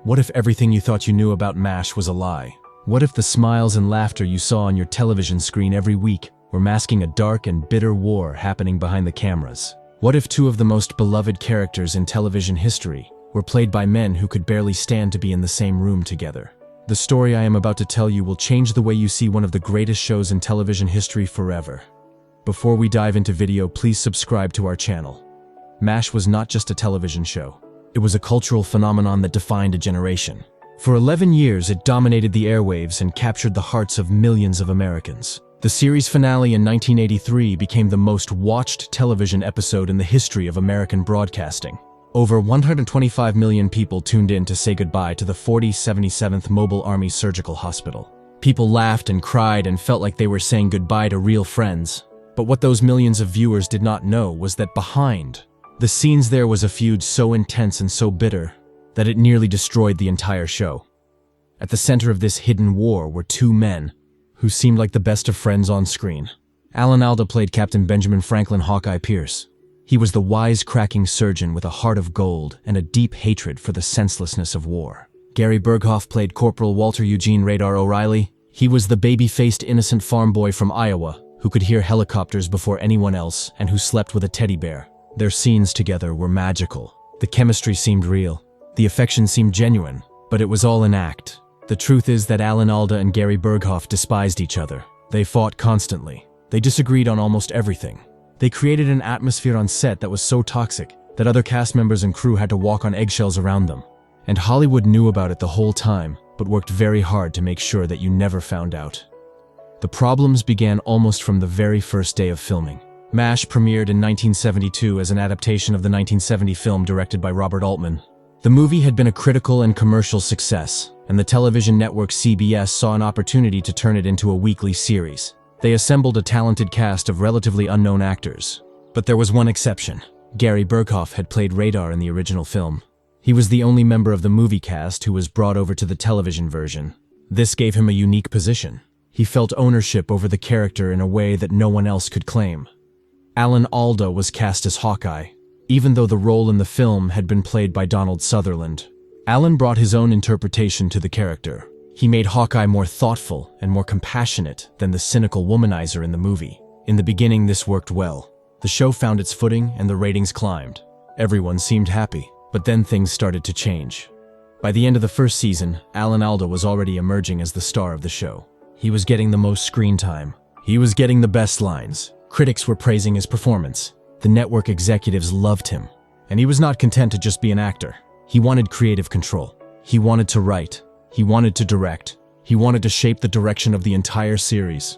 What if everything you thought you knew about MASH was a lie? What if the smiles and laughter you saw on your television screen every week were masking a dark and bitter war happening behind the cameras? What if two of the most beloved characters in television history were played by men who could barely stand to be in the same room together? The story I am about to tell you will change the way you see one of the greatest shows in television history forever. Before we dive into video, please subscribe to our channel. MASH was not just a television show. It was a cultural phenomenon that defined a generation. For 11 years, it dominated the airwaves and captured the hearts of millions of Americans. The series finale in 1983 became the most watched television episode in the history of American broadcasting. Over 125 million people tuned in to say goodbye to the 4077th Mobile Army Surgical Hospital. People laughed and cried and felt like they were saying goodbye to real friends. But what those millions of viewers did not know was that behind the scenes there was a feud so intense and so bitter that it nearly destroyed the entire show. At the center of this hidden war were two men who seemed like the best of friends on screen. Alan Alda played Captain Benjamin Franklin Hawkeye Pierce. He was the wise-cracking surgeon with a heart of gold and a deep hatred for the senselessness of war. Gary Burghoff played Corporal Walter Eugene Radar O'Reilly. He was the baby-faced innocent farm boy from Iowa who could hear helicopters before anyone else and who slept with a teddy bear. Their scenes together were magical. The chemistry seemed real. The affection seemed genuine, but it was all an act. The truth is that Alan Alda and Gary Burghoff despised each other. They fought constantly. They disagreed on almost everything. They created an atmosphere on set that was so toxic that other cast members and crew had to walk on eggshells around them. And Hollywood knew about it the whole time, but worked very hard to make sure that you never found out. The problems began almost from the very first day of filming. MASH premiered in 1972 as an adaptation of the 1970 film directed by Robert Altman. The movie had been a critical and commercial success, and the television network CBS saw an opportunity to turn it into a weekly series. They assembled a talented cast of relatively unknown actors. But there was one exception. Gary Burghoff had played Radar in the original film. He was the only member of the movie cast who was brought over to the television version. This gave him a unique position. He felt ownership over the character in a way that no one else could claim. Alan Alda was cast as Hawkeye, even though the role in the film had been played by Donald Sutherland. Alan brought his own interpretation to the character. He made Hawkeye more thoughtful and more compassionate than the cynical womanizer in the movie. In the beginning, this worked well. The show found its footing and the ratings climbed. Everyone seemed happy, but then things started to change. By the end of the first season, Alan Alda was already emerging as the star of the show. He was getting the most screen time. He was getting the best lines. Critics were praising his performance. The network executives loved him. And he was not content to just be an actor. He wanted creative control. He wanted to write. He wanted to direct. He wanted to shape the direction of the entire series.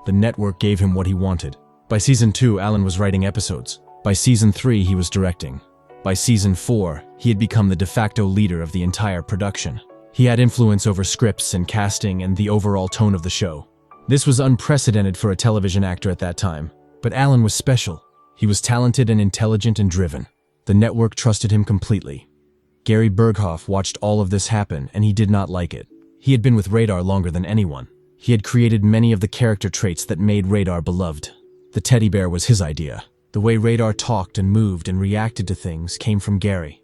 The network gave him what he wanted. By season 2, Alan was writing episodes. By season 3, he was directing. By season 4, he had become the de facto leader of the entire production. He had influence over scripts and casting and the overall tone of the show. This was unprecedented for a television actor at that time. But Alan was special. He was talented and intelligent and driven. The network trusted him completely. Gary Burghoff watched all of this happen, and he did not like it. He had been with Radar longer than anyone. He had created many of the character traits that made Radar beloved. The teddy bear was his idea. The way Radar talked and moved and reacted to things came from Gary.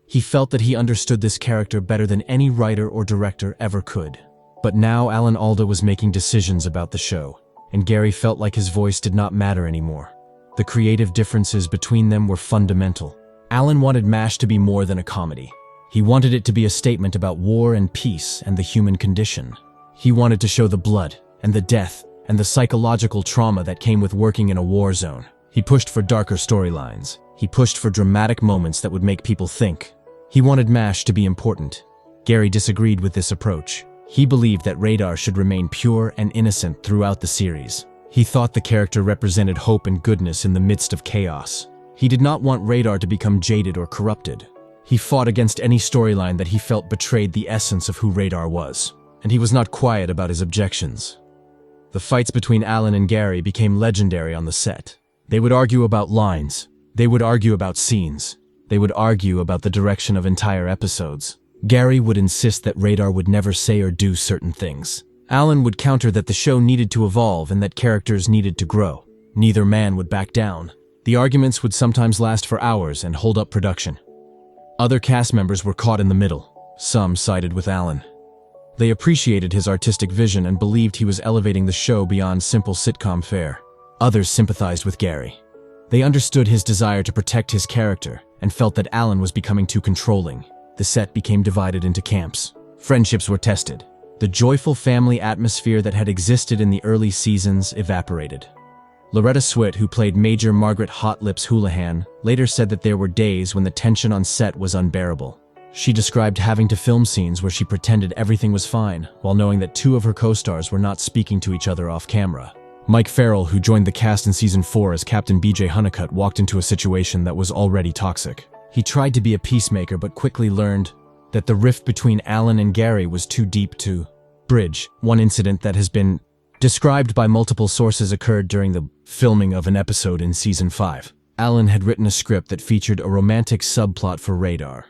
He felt that he understood this character better than any writer or director ever could. But now Alan Alda was making decisions about the show, and Gary felt like his voice did not matter anymore. The creative differences between them were fundamental. Alan wanted MASH to be more than a comedy. He wanted it to be a statement about war and peace and the human condition. He wanted to show the blood and the death and the psychological trauma that came with working in a war zone. He pushed for darker storylines. He pushed for dramatic moments that would make people think. He wanted MASH to be important. Gary disagreed with this approach. He believed that Radar should remain pure and innocent throughout the series. He thought the character represented hope and goodness in the midst of chaos. He did not want Radar to become jaded or corrupted. He fought against any storyline that he felt betrayed the essence of who Radar was. And he was not quiet about his objections. The fights between Alan and Gary became legendary on the set. They would argue about lines. They would argue about scenes. They would argue about the direction of entire episodes. Gary would insist that Radar would never say or do certain things. Alan would counter that the show needed to evolve and that characters needed to grow. Neither man would back down. The arguments would sometimes last for hours and hold up production. Other cast members were caught in the middle. Some sided with Alan. They appreciated his artistic vision and believed he was elevating the show beyond simple sitcom fare. Others sympathized with Gary. They understood his desire to protect his character and felt that Alan was becoming too controlling. The set became divided into camps. Friendships were tested. The joyful family atmosphere that had existed in the early seasons evaporated. Loretta Swit, who played Major Margaret Hot Lips Houlihan, later said that there were days when the tension on set was unbearable. She described having to film scenes where she pretended everything was fine, while knowing that two of her co-stars were not speaking to each other off camera. Mike Farrell, who joined the cast in Season 4 as Captain BJ Honeycutt, walked into a situation that was already toxic. He tried to be a peacemaker but quickly learned that the rift between Alan and Gary was too deep to bridge. One incident that has been described by multiple sources occurred during the filming of an episode in Season 5. Alan had written a script that featured a romantic subplot for Radar.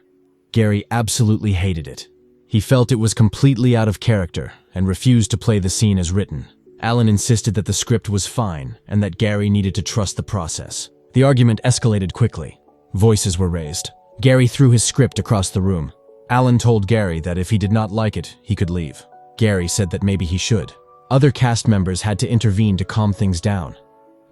Gary absolutely hated it. He felt it was completely out of character and refused to play the scene as written. Alan insisted that the script was fine and that Gary needed to trust the process. The argument escalated quickly. Voices were raised. Gary threw his script across the room. Alan told Gary that if he did not like it, he could leave. Gary said that maybe he should. Other cast members had to intervene to calm things down.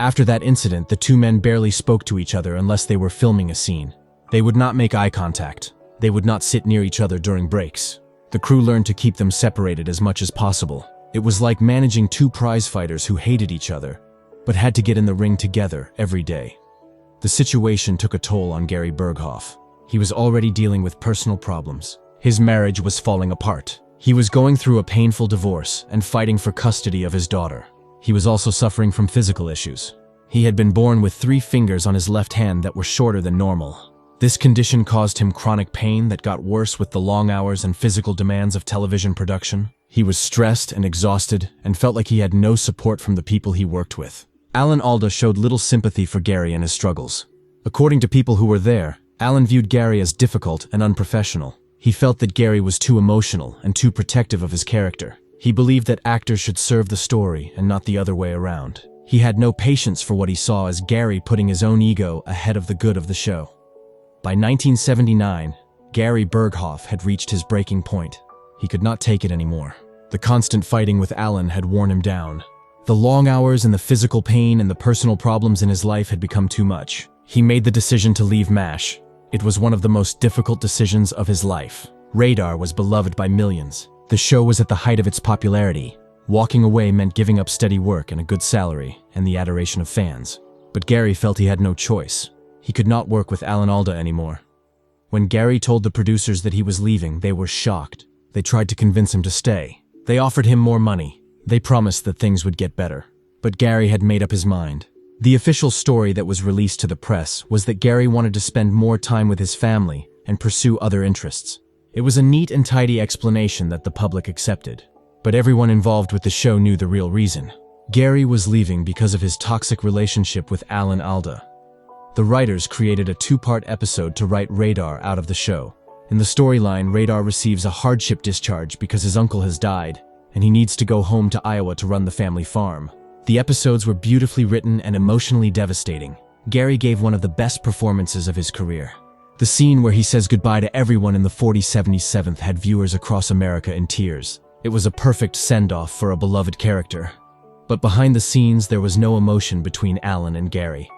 After that incident, the two men barely spoke to each other unless they were filming a scene. They would not make eye contact. They would not sit near each other during breaks. The crew learned to keep them separated as much as possible. It was like managing two prize fighters who hated each other, but had to get in the ring together every day. The situation took a toll on Gary Burghoff. He was already dealing with personal problems. His marriage was falling apart. He was going through a painful divorce and fighting for custody of his daughter. He was also suffering from physical issues. He had been born with 3 fingers on his left hand that were shorter than normal. This condition caused him chronic pain that got worse with the long hours and physical demands of television production. He was stressed and exhausted and felt like he had no support from the people he worked with. Alan Alda showed little sympathy for Gary and his struggles. According to people who were there, Alan viewed Gary as difficult and unprofessional. He felt that Gary was too emotional and too protective of his character. He believed that actors should serve the story and not the other way around. He had no patience for what he saw as Gary putting his own ego ahead of the good of the show. By 1979, Gary Burghoff had reached his breaking point. He could not take it anymore. The constant fighting with Alan had worn him down. The long hours and the physical pain and the personal problems in his life had become too much. He made the decision to leave MASH. It was one of the most difficult decisions of his life. Radar was beloved by millions. The show was at the height of its popularity. Walking away meant giving up steady work and a good salary and the adoration of fans. But Gary felt he had no choice. He could not work with Alan Alda anymore. When Gary told the producers that he was leaving, they were shocked. They tried to convince him to stay. They offered him more money. They promised that things would get better. But Gary had made up his mind. The official story that was released to the press was that Gary wanted to spend more time with his family and pursue other interests. It was a neat and tidy explanation that the public accepted. But everyone involved with the show knew the real reason. Gary was leaving because of his toxic relationship with Alan Alda. The writers created a 2-part episode to write Radar out of the show. In the storyline, Radar receives a hardship discharge because his uncle has died, and he needs to go home to Iowa to run the family farm. The episodes were beautifully written and emotionally devastating. Gary gave one of the best performances of his career. The scene where he says goodbye to everyone in the 4077th had viewers across America in tears. It was a perfect send-off for a beloved character. But behind the scenes, there was no emotion between Alan and Gary.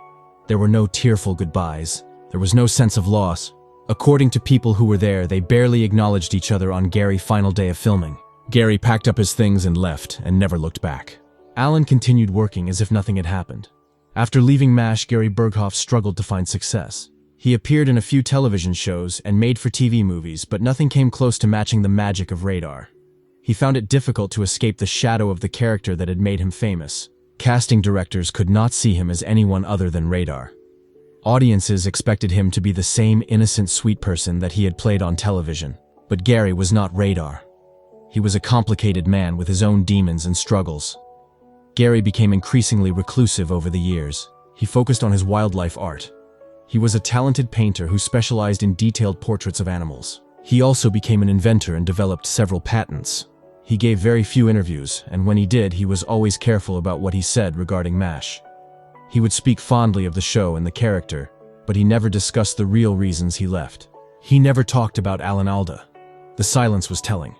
There were no tearful goodbyes. There was no sense of loss. According to people who were there, they barely acknowledged each other on Gary's final day of filming. Gary packed up his things and left, and never looked back. Alan continued working as if nothing had happened. After leaving MASH, Gary Burghoff struggled to find success. He appeared in a few television shows and made-for-TV movies, but nothing came close to matching the magic of Radar. He found it difficult to escape the shadow of the character that had made him famous. Casting directors could not see him as anyone other than Radar. Audiences expected him to be the same innocent, sweet person that he had played on television. But Gary was not Radar. He was a complicated man with his own demons and struggles. Gary became increasingly reclusive over the years. He focused on his wildlife art. He was a talented painter who specialized in detailed portraits of animals. He also became an inventor and developed several patents. He gave very few interviews, and when he did, he was always careful about what he said regarding MASH. He would speak fondly of the show and the character, but he never discussed the real reasons he left. He never talked about Alan Alda. The silence was telling.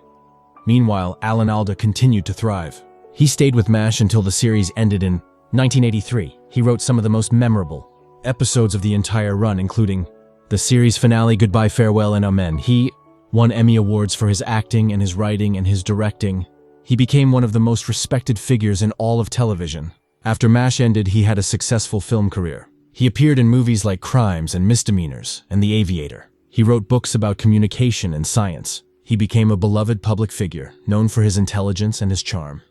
Meanwhile, Alan Alda continued to thrive. He stayed with MASH until the series ended in 1983. He wrote some of the most memorable episodes of the entire run, including the series finale Goodbye, Farewell, and Amen. He won Emmy Awards for his acting and his writing and his directing. He became one of the most respected figures in all of television. After MASH ended, he had a successful film career. He appeared in movies like Crimes and Misdemeanors and The Aviator. He wrote books about communication and science. He became a beloved public figure, known for his intelligence and his charm.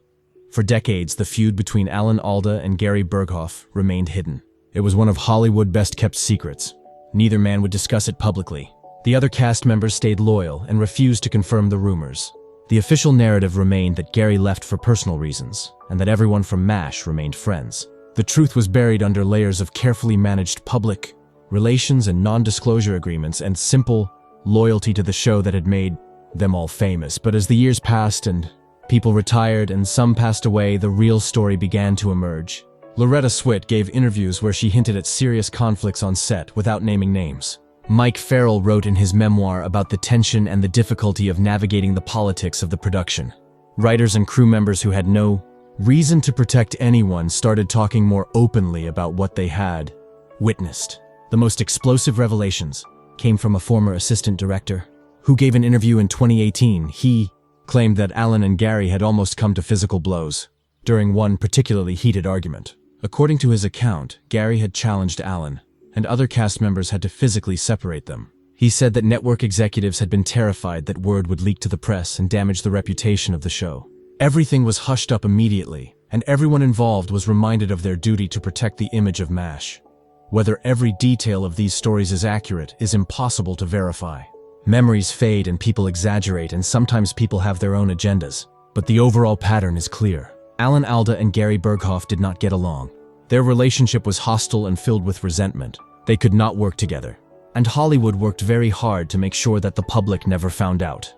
For decades, the feud between Alan Alda and Gary Burghoff remained hidden. It was one of Hollywood's best-kept secrets. Neither man would discuss it publicly. The other cast members stayed loyal and refused to confirm the rumors. The official narrative remained that Gary left for personal reasons, and that everyone from MASH remained friends. The truth was buried under layers of carefully managed public relations and non-disclosure agreements and simple loyalty to the show that had made them all famous. But as the years passed and people retired and some passed away, the real story began to emerge. Loretta Swit gave interviews where she hinted at serious conflicts on set without naming names. Mike Farrell wrote in his memoir about the tension and the difficulty of navigating the politics of the production. Writers and crew members who had no reason to protect anyone started talking more openly about what they had witnessed. The most explosive revelations came from a former assistant director who gave an interview in 2018. He claimed that Alan and Gary had almost come to physical blows during one particularly heated argument. According to his account, Gary had challenged Alan, and other cast members had to physically separate them. He said that network executives had been terrified that word would leak to the press and damage the reputation of the show. Everything was hushed up immediately, and everyone involved was reminded of their duty to protect the image of MASH. Whether every detail of these stories is accurate is impossible to verify. Memories fade and people exaggerate, and sometimes people have their own agendas. But the overall pattern is clear. Alan Alda and Gary Burghoff did not get along. Their relationship was hostile and filled with resentment. They could not work together. And Hollywood worked very hard to make sure that the public never found out.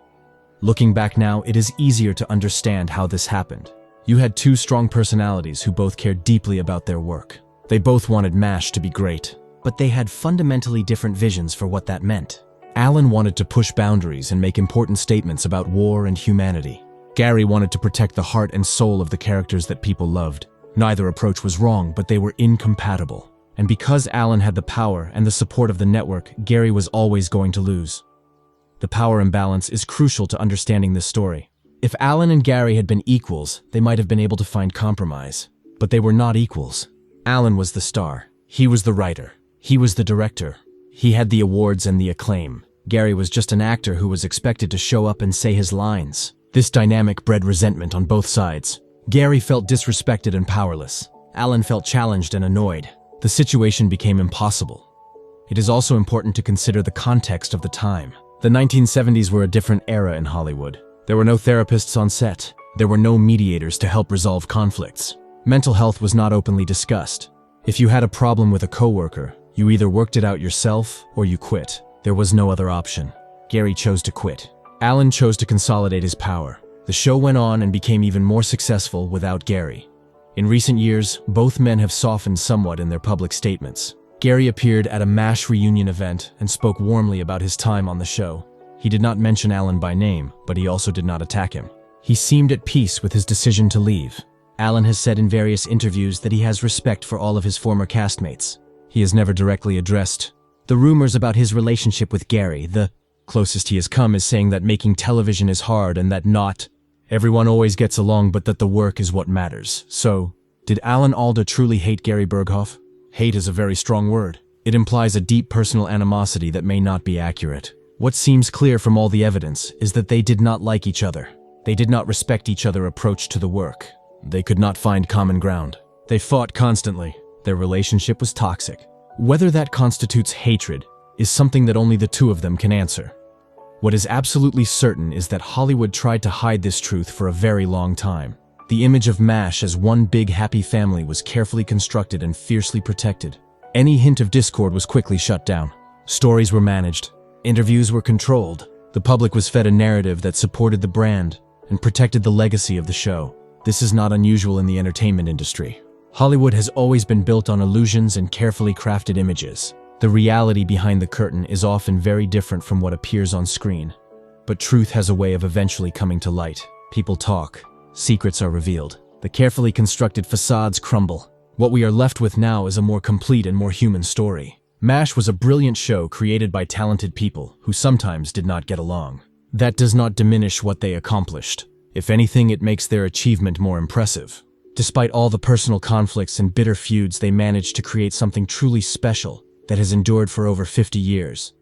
Looking back now, it is easier to understand how this happened. You had two strong personalities who both cared deeply about their work. They both wanted MASH to be great, but they had fundamentally different visions for what that meant. Alan wanted to push boundaries and make important statements about war and humanity. Gary wanted to protect the heart and soul of the characters that people loved. Neither approach was wrong, but they were incompatible. And because Alan had the power and the support of the network, Gary was always going to lose. The power imbalance is crucial to understanding this story. If Alan and Gary had been equals, they might have been able to find compromise. But they were not equals. Alan was the star. He was the writer. He was the director. He had the awards and the acclaim. Gary was just an actor who was expected to show up and say his lines. This dynamic bred resentment on both sides. Gary felt disrespected and powerless. Alan felt challenged and annoyed. The situation became impossible. It is also important to consider the context of the time. The 1970s were a different era in Hollywood. There were no therapists on set. There were no mediators to help resolve conflicts. Mental health was not openly discussed. If you had a problem with a coworker, you either worked it out yourself or you quit. There was no other option. Gary chose to quit. Alan chose to consolidate his power. The show went on and became even more successful without Gary. In recent years, both men have softened somewhat in their public statements. Gary appeared at a MASH reunion event and spoke warmly about his time on the show. He did not mention Alan by name, but he also did not attack him. He seemed at peace with his decision to leave. Alan has said in various interviews that he has respect for all of his former castmates. He has never directly addressed the rumors about his relationship with Gary. The closest he has come is saying that making television is hard and that not everyone always gets along, but that the work is what matters. So, did Alan Alda truly hate Gary Burghoff? Hate is a very strong word. It implies a deep personal animosity that may not be accurate. What seems clear from all the evidence is that they did not like each other. They did not respect each other's approach to the work. They could not find common ground. They fought constantly. Their relationship was toxic. Whether that constitutes hatred is something that only the two of them can answer. What is absolutely certain is that Hollywood tried to hide this truth for a very long time. The image of MASH as one big happy family was carefully constructed and fiercely protected. Any hint of discord was quickly shut down. Stories were managed. Interviews were controlled. The public was fed a narrative that supported the brand and protected the legacy of the show. This is not unusual in the entertainment industry. Hollywood has always been built on illusions and carefully crafted images. The reality behind the curtain is often very different from what appears on screen. But truth has a way of eventually coming to light. People talk. Secrets are revealed. The carefully constructed facades crumble. What we are left with now is a more complete and more human story. MASH was a brilliant show created by talented people who sometimes did not get along. That does not diminish what they accomplished. If anything, it makes their achievement more impressive. Despite all the personal conflicts and bitter feuds, they managed to create something truly special that has endured for over 50 years.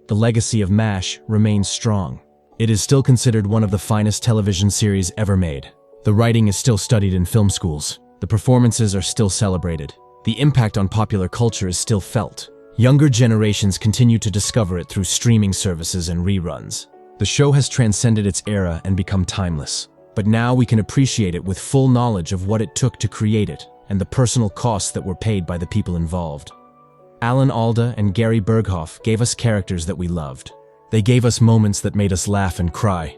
The legacy of MASH remains strong. It is still considered one of the finest television series ever made. The writing is still studied in film schools. The performances are still celebrated. The impact on popular culture is still felt. Younger generations continue to discover it through streaming services and reruns. The show has transcended its era and become timeless. But now we can appreciate it with full knowledge of what it took to create it and the personal costs that were paid by the people involved. Alan Alda and Gary Burghoff gave us characters that we loved. They gave us moments that made us laugh and cry.